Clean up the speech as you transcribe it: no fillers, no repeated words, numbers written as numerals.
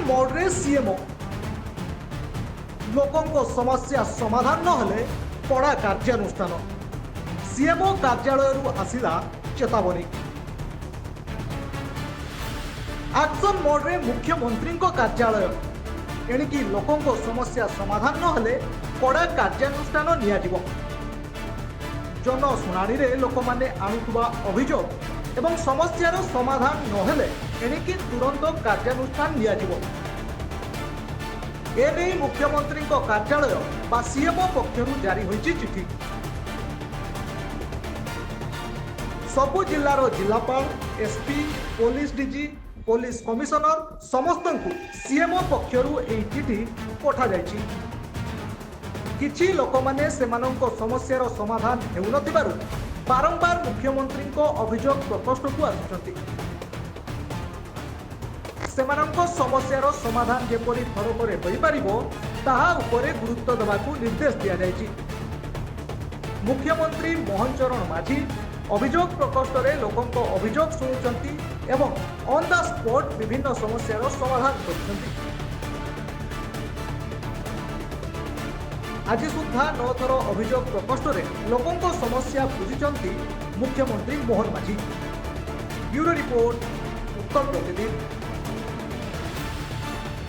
मोड्रे CMO लोकों समस्या समाधान न हेले कड़ा कार्यानुष्ठान सीएमओ कार्यालय आसिला चेतावनी एक्शन मोड्रे मुख्यमंत्री कार्यालय एणिकी लोकों समस्या समाधान न हेले कड़ा कार्यानुष्ठान नियाजिबो। जनशुणाणी रे लोक माने आणुथुबा अभियोग एवं समस्यार समाधान न हेले एणिकी तुरंत कार्यानुष्ठान नियाजिबो। एने मुख्यमंत्री कार्यालय बा सीएमओ पक्षरु जारी होईछि चिठी। सबु जिल्लार जिलापाल SP police DG police commissioner समस्त सीएमओ पक्षरु एही चिठी पठा जायछि। किछि लोक माने सेमानंको समस्यार समाधान हेउनथिबारु बारंबार मुख्यमंत्री अभियोग प्रकोष्ठ को आसुछंती। सेमानंको समस्यार समाधान जेपरि थरकरे होई पारिबो ताहा उपरे गुरुत्व देबाकू निर्देश दिया जायछि। मुख्यमंत्री मोहन चरण माझी अभियोग प्रकोष्ठ रे लोकंको अभियोग सुनुचंती एवं ऑन द स्पॉट विभिन्न समस्यार समाधान करुछंती। आज सुधा 9 थर अभियोग प्रकोष्ठ रे लोकंको समस्या बुझिचंती मुख्यमंत्री मोहन माझी। ब्यूरो रिपोर्ट उत्तर प्रतिदिन।